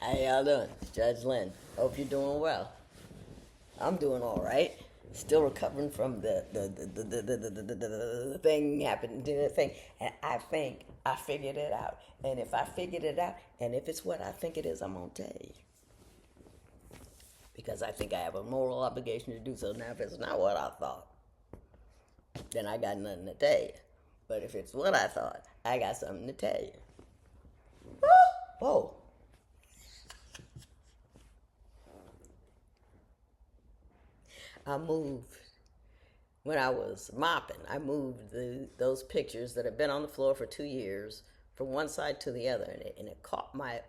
How y'all doing? Judge Lynn. Hope you're doing well. I'm doing all right. Still recovering from the thing happened, the thing, and I think I figured it out. And if I figured it out, and if it's what I think it is, I'm gonna tell you because I think I have a moral obligation to do so. Now, if it's not what I thought, then I got nothing to tell you. But if it's what I thought, I got something to tell you. Whoa. I moved when I was mopping. I moved those pictures that had been on the floor for 2 years from one side to the other, and it caught my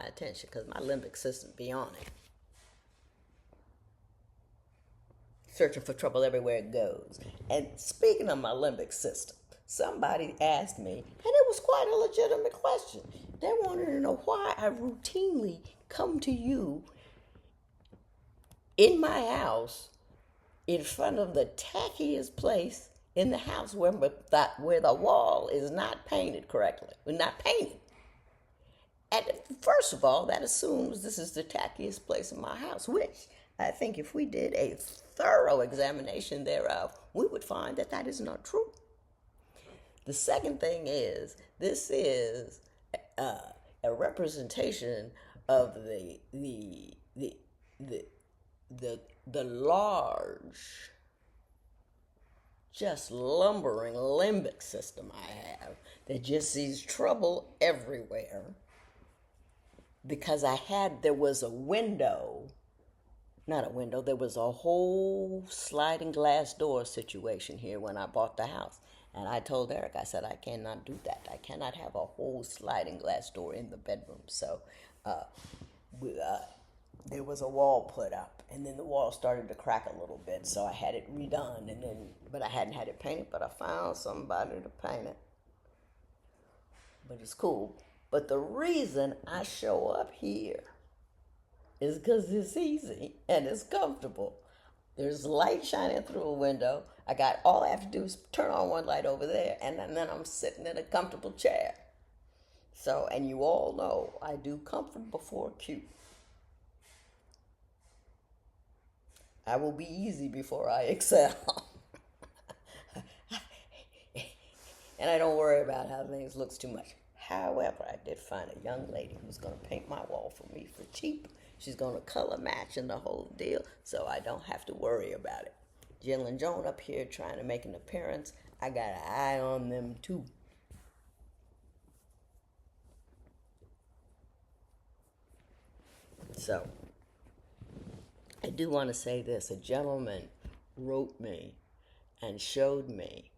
attention because my limbic system be on it, searching for trouble everywhere it goes. And speaking of my limbic system, somebody asked me, and it was quite a legitimate question. They wanted to know why I routinely come to you in my house in front of the tackiest place in the house where the wall is not painted correctly. We're not painted. And first of all, that assumes this is the tackiest place in my house, which I think if we did a thorough examination thereof, we would find that that is not true. The second thing is, this is a representation of the large, just lumbering limbic system I have that just sees trouble everywhere because there was a window, not a window, there was a whole sliding glass door situation here when I bought the house. And I told Eric, I said, I cannot do that. I cannot have a whole sliding glass door in the bedroom. So there was a wall put up, and then the wall started to crack a little bit, so I had it redone, but I hadn't had it painted, but I found somebody to paint it. But it's cool. But the reason I show up here is because it's easy and it's comfortable. There's light shining through a window. All I have to do is turn on one light over there, and then I'm sitting in a comfortable chair. So, and you all know I do comfort before cute. I will be easy before I excel. And I don't worry about how things looks too much. However, I did find a young lady who's going to paint my wall for me for cheap. She's going to color match and the whole deal, so I don't have to worry about it. Jill and Joan up here trying to make an appearance. I got an eye on them too. So, I do want to say this. A gentleman wrote me and showed me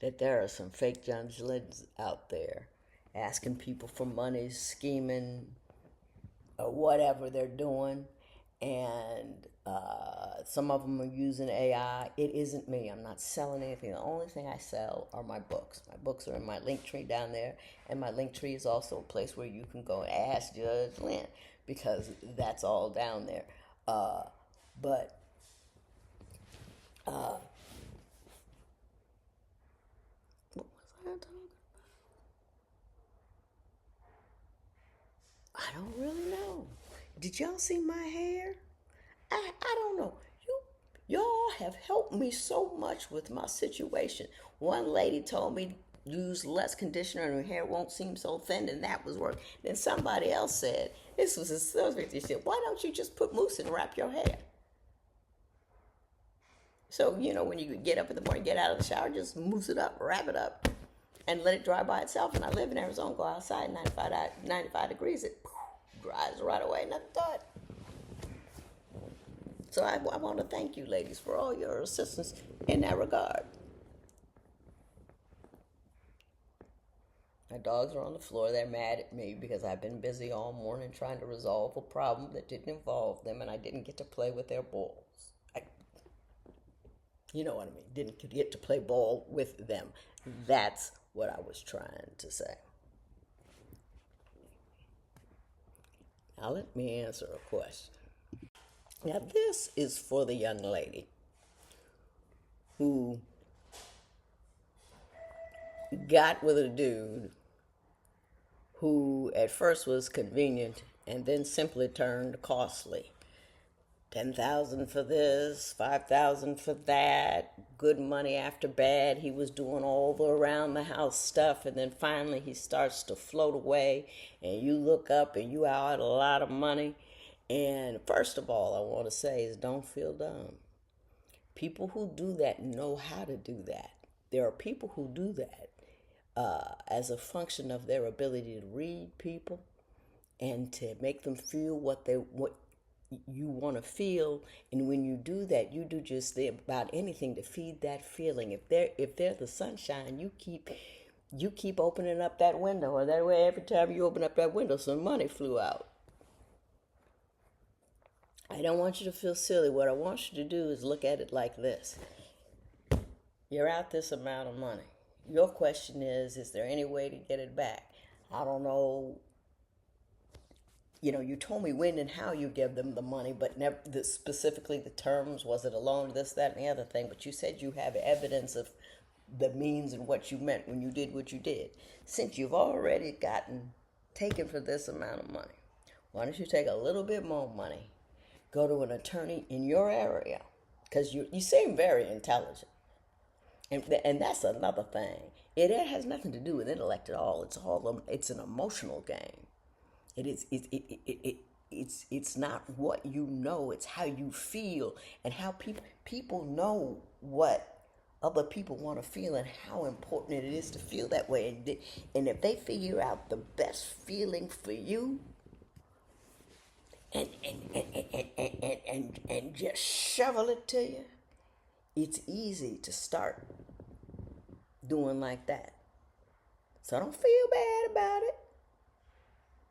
that there are some fake Judge Lynns out there asking people for money, scheming, or whatever they're doing. And some of them are using AI. It isn't me. I'm not selling anything. The only thing I sell are my books. My books are in my link tree down there. And my link tree is also a place where you can go and ask Judge Lynn, because that's all down there. But what was I talking about? I don't really know. Did y'all see my hair? I don't know. Y'all have helped me so much with my situation. One lady told me use less conditioner and her hair won't seem so thin, and that was working. Then somebody else said, this was a subject, she said, why don't you just put mousse and wrap your hair? So, when you get up in the morning, get out of the shower, just mousse it up, wrap it up, and let it dry by itself. And I live in Arizona, go outside, 95 degrees, it dries right away, nothing to it. So I want to thank you, ladies, for all your assistance in that regard. My dogs are on the floor. They're mad at me because I've been busy all morning trying to resolve a problem that didn't involve them, and I didn't get to play with their balls. You know what I mean? Didn't get to play ball with them. That's what I was trying to say. Now let me answer a question. Now this is for the young lady who got with a dude who at first was convenient and then simply turned costly. 10,000 for this, 5,000 for that, good money after bad. He was doing all the around the house stuff, and then finally he starts to float away, and you look up and you out a lot of money. And first of all, I want to say is don't feel dumb. People who do that know how to do that. There are people who do that as a function of their ability to read people and to make them feel what you want to feel. And when you do that, you do just about anything to feed that feeling. If they're the sunshine, you keep opening up that window, or that way every time you open up that window, some money flew out. I don't want you to feel silly. What I want you to do is look at it like this. You're out this amount of money. Your question is there any way to get it back? I don't know. You told me when and how you give them the money, but never specifically the terms. Was it a loan, this, that, and the other thing? But you said you have evidence of the means and what you meant when you did what you did. Since you've already taken for this amount of money, why don't you take a little bit more money, go to an attorney in your area, because you seem very intelligent. And that's another thing. It has nothing to do with intellect at all. It's an emotional game. It's not what you know, it's how you feel, and how people know what other people want to feel and how important it is to feel that way. And if they figure out the best feeling for you and just shovel it to you, it's easy to start doing like that. So don't feel bad about it.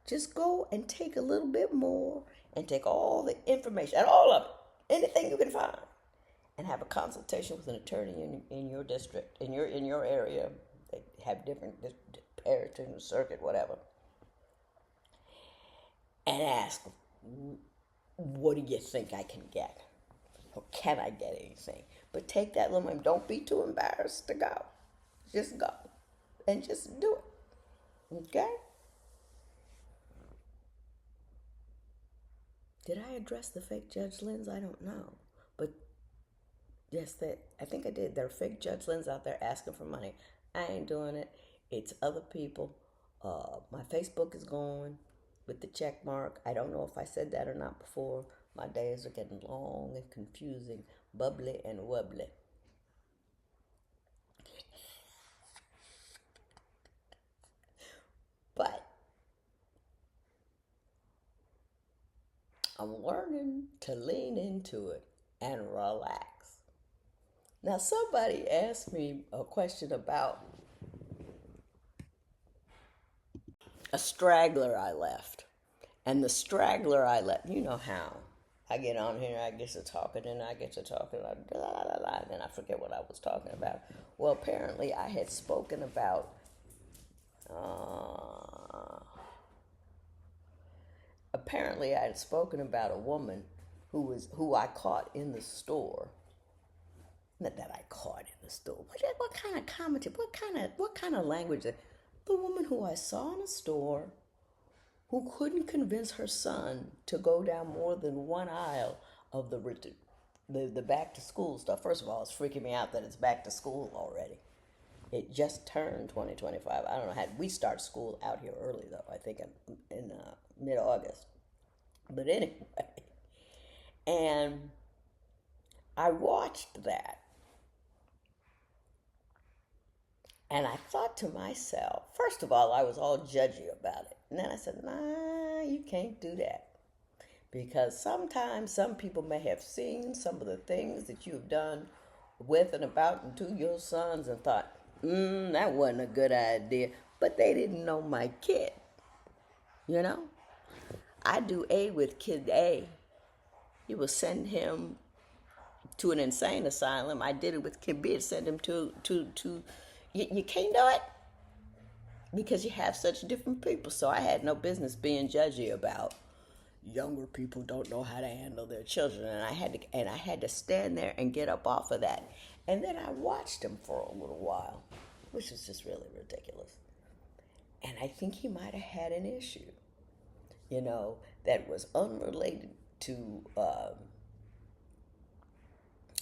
Just go and take a little bit more and take all the information, and all of it, anything you can find, and have a consultation with an attorney in your district, in your area. They have different parish and circuit, whatever. And ask, what do you think I can get? Or can I get anything? But take that little money. Don't be too embarrassed to go. Just go and just do it. Okay? Did I address the fake Judge Lynn's? I don't know. But yes, I think I did. There are fake Judge Lynn's out there asking for money. I ain't doing it. It's other people. My Facebook is gone with the check mark. I don't know if I said that or not before. My days are getting long and confusing, bubbly and wobbly. But I'm learning to lean into it and relax. Now, somebody asked me a question about a straggler I left. And the straggler I left, you know how I get on here, I get to talking, and I get to talking, and then I forget what I was talking about. Well, apparently I had spoken about a woman who I caught in the store. Not that I caught in the store. What kind of commentary? What kind of language? The woman who I saw in the store, who couldn't convince her son to go down more than one aisle of the back to school stuff. First of all, it's freaking me out that it's back to school already. It just turned 2025. I don't know. We start school out here early though. I think in mid-August. But anyway, and I watched that, and I thought to myself, first of all, I was all judgy about it. And then I said, nah, you can't do that. Because sometimes some people may have seen some of the things that you've done with and about and to your sons and thought, that wasn't a good idea. But they didn't know my kid. You know? I do A with kid A. You will send him to an insane asylum. I did it with kid B, send him to you can't do it because you have such different people. So I had no business being judgy about younger people don't know how to handle their children, and I had to stand there and get up off of that. And then I watched him for a little while, which is just really ridiculous. And I think he might have had an issue. You know, that was unrelated to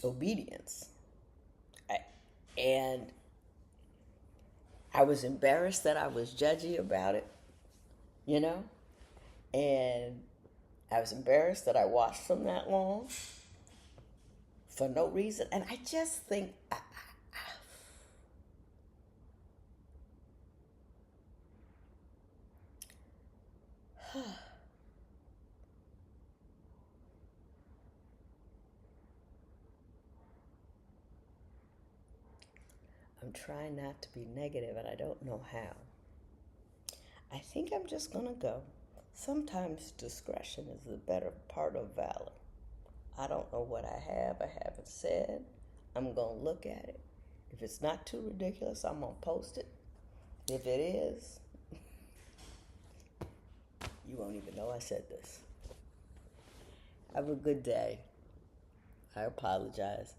obedience. I, and I was embarrassed that I was judgy about it, you know? And I was embarrassed that I watched them that long for no reason. And I just think I'm trying not to be negative and I don't know how. I think I'm just going to go. Sometimes discretion is the better part of valor. I don't know what I haven't said. I'm going to look at it. If it's not too ridiculous, I'm going to post it. If it is, you won't even know I said this. Have a good day. I apologize.